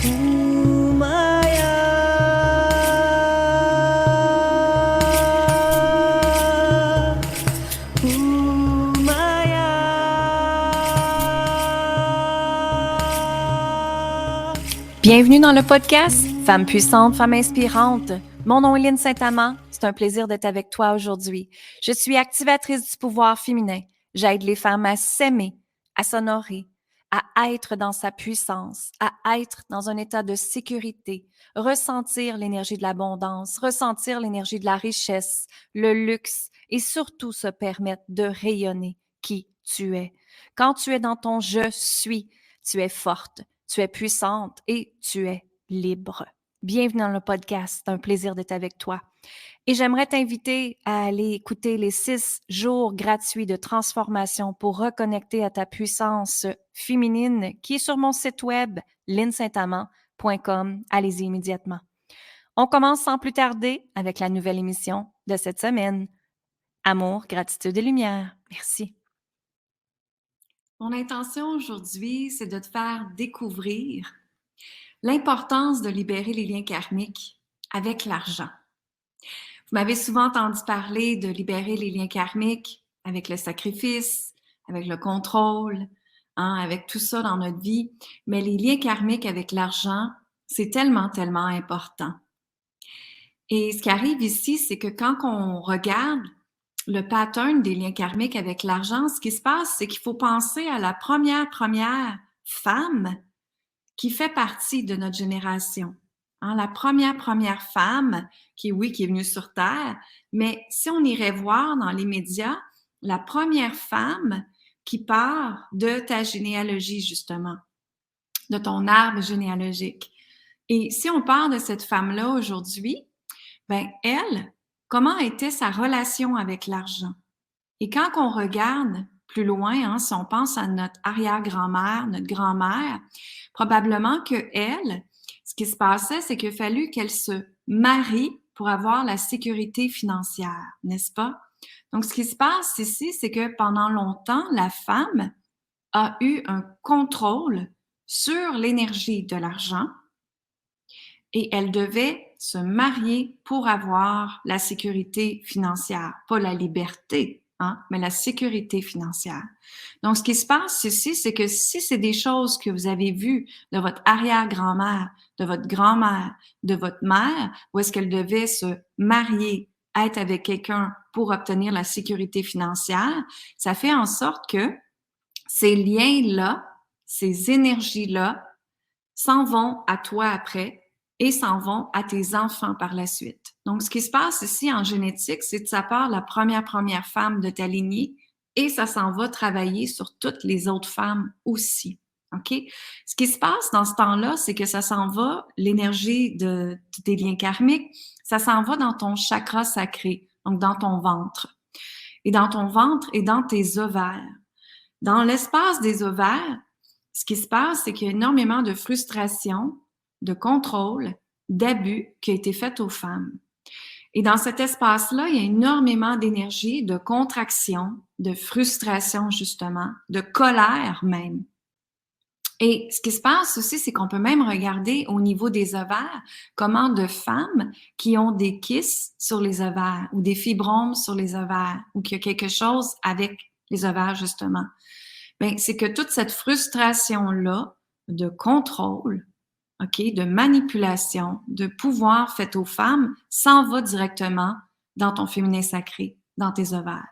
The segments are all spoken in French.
Ooh, Maya. Ooh, Maya. Bienvenue dans le podcast Femmes puissantes, femmes inspirantes. Mon nom est Lynne Saint-Amand. C'est un plaisir d'être avec toi aujourd'hui. Je suis activatrice du pouvoir féminin. J'aide les femmes à s'aimer, à s'honorer, à être dans sa puissance, à être dans un état de sécurité, ressentir l'énergie de l'abondance, ressentir l'énergie de la richesse, le luxe et surtout se permettre de rayonner qui tu es. Quand tu es dans ton « je suis », tu es forte, tu es puissante et tu es libre. Bienvenue dans le podcast, c'est un plaisir d'être avec toi. Et j'aimerais t'inviter à aller écouter les 6 jours gratuits de transformation pour reconnecter à ta puissance féminine qui est sur mon site web lynnesaintamand.com. Allez-y immédiatement. On commence sans plus tarder avec la nouvelle émission de cette semaine. Amour, gratitude et lumière. Merci. Mon intention aujourd'hui, c'est de te faire découvrir l'importance de libérer les liens karmiques avec l'argent. Vous m'avez souvent entendu parler de libérer les liens karmiques avec le sacrifice, avec le contrôle, avec tout ça dans notre vie. Mais les liens karmiques avec l'argent, c'est tellement, tellement important. Et ce qui arrive ici, c'est que quand on regarde le pattern des liens karmiques avec l'argent, ce qui se passe, c'est qu'il faut penser à la première femme qui fait partie de notre génération. La première femme qui est venue sur Terre, mais si on irait voir dans les médias, la première femme qui part de ta généalogie, justement, de ton arbre généalogique. Et si on parle de cette femme-là aujourd'hui, ben elle, comment était sa relation avec l'argent? Et quand on regarde plus loin, si on pense à notre arrière-grand-mère, notre grand-mère, probablement que elle, ce qui se passait, c'est qu'il a fallu qu'elle se marie pour avoir la sécurité financière, n'est-ce pas? Donc, ce qui se passe ici, c'est que pendant longtemps, la femme a eu un contrôle sur l'énergie de l'argent et elle devait se marier pour avoir la sécurité financière, pas la liberté, mais la sécurité financière. Donc, ce qui se passe ici, c'est que si c'est des choses que vous avez vues de votre arrière-grand-mère, de votre grand-mère, de votre mère, où est-ce qu'elle devait se marier, être avec quelqu'un pour obtenir la sécurité financière, ça fait en sorte que ces liens-là, ces énergies-là s'en vont à toi après et s'en vont à tes enfants par la suite. Donc, ce qui se passe ici en génétique, c'est que ça part la première femme de ta lignée et ça s'en va travailler sur toutes les autres femmes aussi. OK? Ce qui se passe dans ce temps-là, c'est que ça s'en va, l'énergie des liens karmiques, ça s'en va dans ton chakra sacré, donc dans ton ventre. Et dans ton ventre et dans tes ovaires. Dans l'espace des ovaires, ce qui se passe, c'est qu'il y a énormément de frustration, de contrôle, d'abus qui a été fait aux femmes. Et dans cet espace-là, il y a énormément d'énergie, de contraction, de frustration justement, de colère même. Et ce qui se passe aussi, c'est qu'on peut même regarder au niveau des ovaires comment de femmes qui ont des kystes sur les ovaires ou des fibromes sur les ovaires ou qu'il y a quelque chose avec les ovaires justement. Bien, c'est que toute cette frustration-là de contrôle, de manipulation, de pouvoir fait aux femmes, s'en va directement dans ton féminin sacré, dans tes ovaires.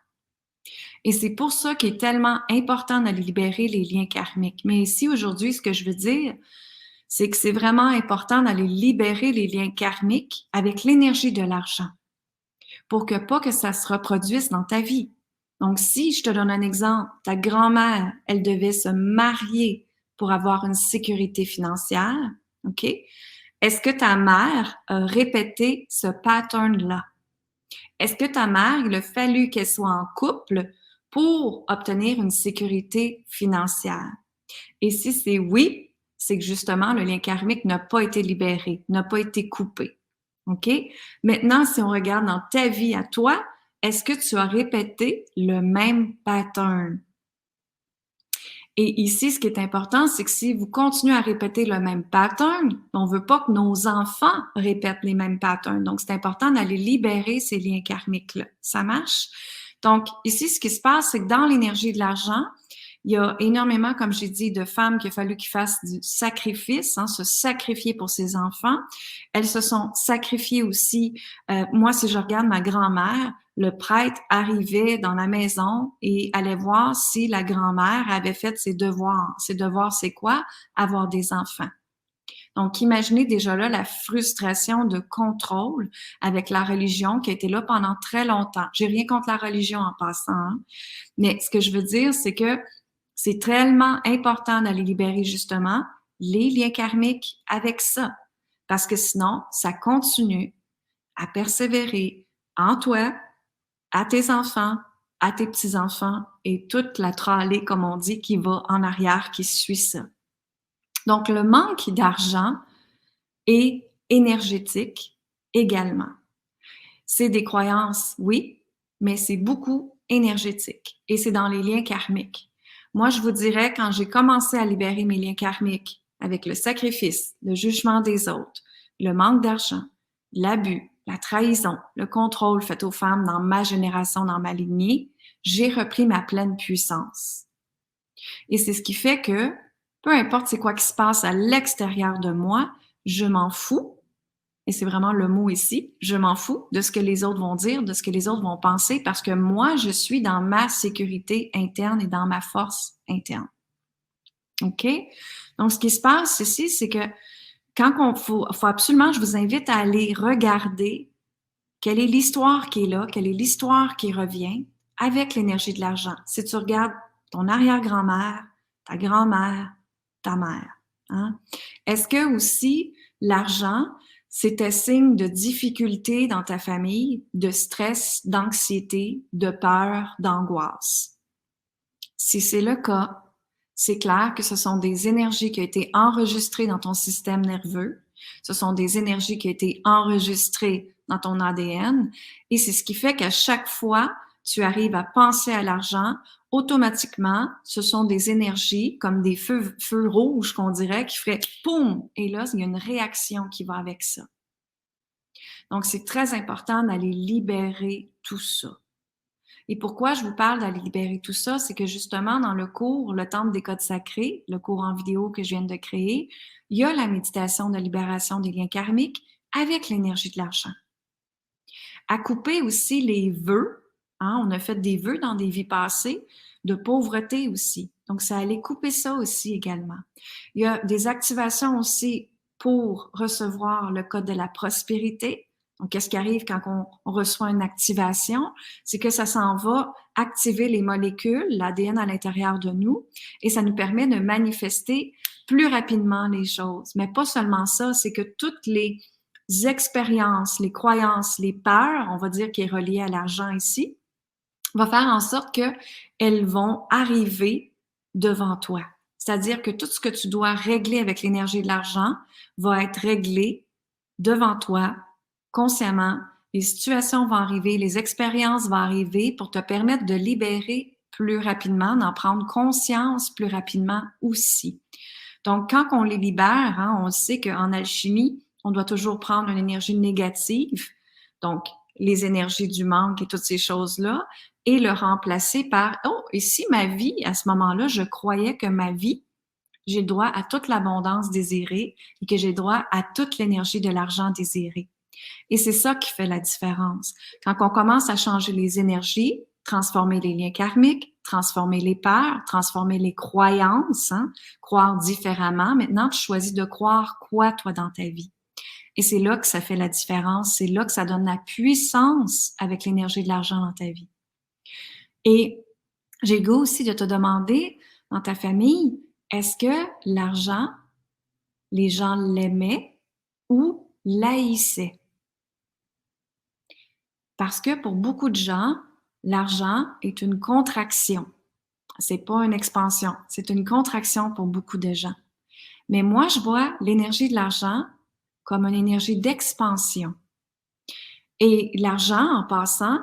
Et c'est pour ça qu'il est tellement important de libérer les liens karmiques. Mais ici, aujourd'hui, ce que je veux dire, c'est que c'est vraiment important d'aller libérer les liens karmiques avec l'énergie de l'argent pour que pas que ça se reproduise dans ta vie. Donc, si je te donne un exemple, ta grand-mère, elle devait se marier pour avoir une sécurité financière, OK? Est-ce que ta mère a répété ce pattern-là? Est-ce que ta mère, il a fallu qu'elle soit en couple pour obtenir une sécurité financière? Et si c'est oui, c'est que justement, le lien karmique n'a pas été libéré, n'a pas été coupé. OK? Maintenant, si on regarde dans ta vie à toi, est-ce que tu as répété le même pattern? Et ici, ce qui est important, c'est que si vous continuez à répéter le même pattern, on veut pas que nos enfants répètent les mêmes patterns. Donc, c'est important d'aller libérer ces liens karmiques-là. Ça marche? Donc, ici, ce qui se passe, c'est que dans l'énergie de l'argent, il y a énormément, comme j'ai dit, de femmes qu'il a fallu qu'ils fassent du sacrifice, se sacrifier pour ses enfants. Elles se sont sacrifiées aussi. Moi, si je regarde ma grand-mère, le prêtre arrivait dans la maison et allait voir si la grand-mère avait fait ses devoirs. Ses devoirs, c'est quoi? Avoir des enfants. Donc, imaginez déjà là la frustration de contrôle avec la religion qui a été là pendant très longtemps. J'ai rien contre la religion en passant, hein. Mais ce que je veux dire, c'est que c'est tellement important d'aller libérer justement les liens karmiques avec ça. Parce que sinon, ça continue à persévérer en toi, à tes enfants, à tes petits-enfants et toute la tralée, comme on dit, qui va en arrière, qui suit ça. Donc, le manque d'argent est énergétique également. C'est des croyances, oui, mais c'est beaucoup énergétique et c'est dans les liens karmiques. Moi, je vous dirais, quand j'ai commencé à libérer mes liens karmiques avec le sacrifice, le jugement des autres, le manque d'argent, l'abus, la trahison, le contrôle fait aux femmes dans ma génération, dans ma lignée, j'ai repris ma pleine puissance. Et c'est ce qui fait que, peu importe c'est quoi qui se passe à l'extérieur de moi, je m'en fous. Et c'est vraiment le mot ici, je m'en fous de ce que les autres vont dire, de ce que les autres vont penser, parce que moi, je suis dans ma sécurité interne et dans ma force interne. OK? Donc, ce qui se passe ici, c'est que quand faut absolument, je vous invite à aller regarder quelle est l'histoire qui est là, quelle est l'histoire qui revient avec l'énergie de l'argent. Si tu regardes ton arrière-grand-mère, ta grand-mère, ta mère, hein? Est-ce que aussi l'argent, c'était signe de difficulté dans ta famille, de stress, d'anxiété, de peur, d'angoisse? Si c'est le cas, c'est clair que ce sont des énergies qui ont été enregistrées dans ton système nerveux. Ce sont des énergies qui ont été enregistrées dans ton ADN. Et c'est ce qui fait qu'à chaque fois, tu arrives à penser à l'argent, automatiquement, ce sont des énergies comme des feux rouges qu'on dirait qui feraient poum! Et là, il y a une réaction qui va avec ça. Donc, c'est très important d'aller libérer tout ça. Et pourquoi je vous parle d'aller libérer tout ça, c'est que justement, dans le cours, le Temple des codes sacrés, le cours en vidéo que je viens de créer, il y a la méditation de libération des liens karmiques avec l'énergie de l'argent. À couper aussi les vœux, on a fait des vœux dans des vies passées, de pauvreté aussi. Donc, ça allait couper ça aussi également. Il y a des activations aussi pour recevoir le code de la prospérité. Donc, qu'est-ce qui arrive quand on reçoit une activation? C'est que ça s'en va activer les molécules, l'ADN à l'intérieur de nous, et ça nous permet de manifester plus rapidement les choses. Mais pas seulement ça, c'est que toutes les expériences, les croyances, les peurs, on va dire qui est relié à l'argent ici, va faire en sorte qu'elles vont arriver devant toi. C'est-à-dire que tout ce que tu dois régler avec l'énergie de l'argent va être réglé devant toi, consciemment. Les situations vont arriver, les expériences vont arriver pour te permettre de libérer plus rapidement, d'en prendre conscience plus rapidement aussi. Donc, quand on les libère, on sait qu'en alchimie, on doit toujours prendre une énergie négative, donc les énergies du manque et toutes ces choses-là, et le remplacer par « Oh, et si ma vie, à ce moment-là, je croyais que ma vie, j'ai droit à toute l'abondance désirée et que j'ai droit à toute l'énergie de l'argent désiré. » Et c'est ça qui fait la différence. Quand on commence à changer les énergies, transformer les liens karmiques, transformer les peurs, transformer les croyances, croire différemment. Maintenant, tu choisis de croire quoi, toi, dans ta vie? Et c'est là que ça fait la différence. C'est là que ça donne la puissance avec l'énergie de l'argent dans ta vie. Et j'ai le goût aussi de te demander, dans ta famille, est-ce que l'argent, les gens l'aimaient ou l'haïssaient? Parce que pour beaucoup de gens, l'argent est une contraction. C'est pas une expansion, c'est une contraction pour beaucoup de gens. Mais moi, je vois l'énergie de l'argent comme une énergie d'expansion. Et l'argent, en passant,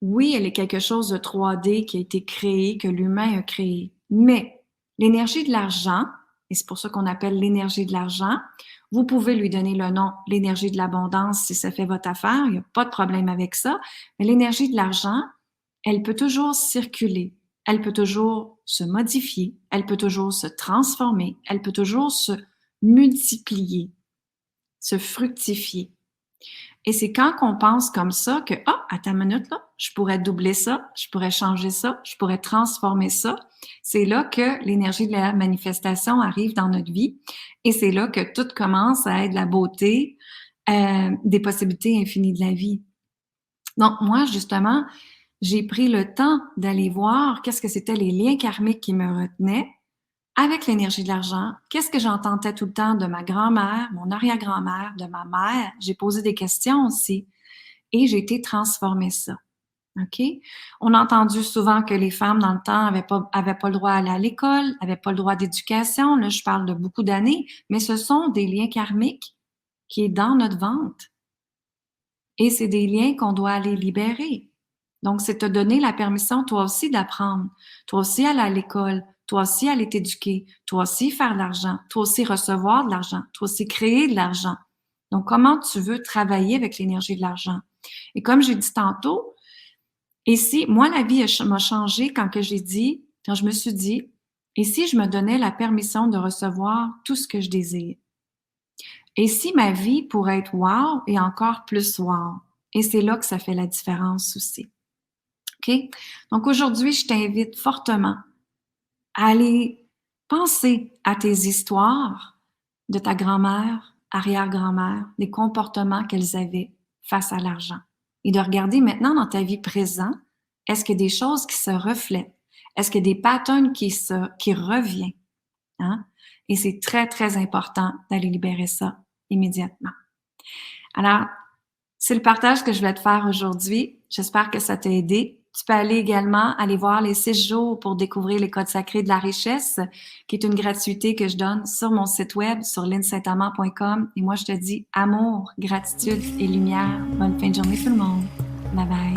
oui, elle est quelque chose de 3D qui a été créé, que l'humain a créé. Mais L'énergie de l'argent, et c'est pour ça qu'on appelle l'énergie de l'argent, vous pouvez lui donner le nom l'énergie de l'abondance si ça fait votre affaire, il n'y a pas de problème avec ça, mais l'énergie de l'argent, elle peut toujours circuler, elle peut toujours se modifier, elle peut toujours se transformer, elle peut toujours se multiplier, se fructifier. Et c'est quand on pense comme ça que, attends une minute là, je pourrais doubler ça, je pourrais changer ça, je pourrais transformer ça. C'est là que l'énergie de la manifestation arrive dans notre vie et c'est là que tout commence à être la beauté, des possibilités infinies de la vie. Donc moi, justement, j'ai pris le temps d'aller voir qu'est-ce que c'était les liens karmiques qui me retenaient avec l'énergie de l'argent. Qu'est-ce que j'entendais tout le temps de ma grand-mère, mon arrière-grand-mère, de ma mère. J'ai posé des questions aussi et j'ai été transformer ça. OK? On a entendu souvent que les femmes, dans le temps, avaient pas le droit à aller à l'école, avaient pas le droit d'éducation. Là, je parle de beaucoup d'années, mais ce sont des liens karmiques qui est dans notre ventre. Et c'est des liens qu'on doit aller libérer. Donc, c'est te donner la permission, toi aussi, d'apprendre. Toi aussi, aller à l'école. Toi aussi, aller t'éduquer. Toi aussi, faire de l'argent. Toi aussi, recevoir de l'argent. Toi aussi, créer de l'argent. Donc, comment tu veux travailler avec l'énergie de l'argent? Et comme j'ai dit tantôt, et si, moi, la vie m'a changé quand je me suis dit, et si je me donnais la permission de recevoir tout ce que je désire? Et si ma vie pourrait être wow et encore plus wow? Et c'est là que ça fait la différence aussi. OK? Donc aujourd'hui, je t'invite fortement à aller penser à tes histoires de ta grand-mère, arrière-grand-mère, les comportements qu'elles avaient face à l'argent. Et de regarder maintenant dans ta vie présente, est-ce qu'il y a des choses qui se reflètent? Est-ce qu'il y a des patterns qui reviennent? Hein? Et c'est très, très important d'aller libérer ça immédiatement. Alors, c'est le partage que je voulais te faire aujourd'hui. J'espère que ça t'a aidé. Tu peux aller voir les 6 jours pour découvrir les codes sacrés de la richesse, qui est une gratuité que je donne sur mon site web, sur linsaintamant.com. Et moi, je te dis amour, gratitude et lumière. Bonne fin de journée tout le monde. Bye bye.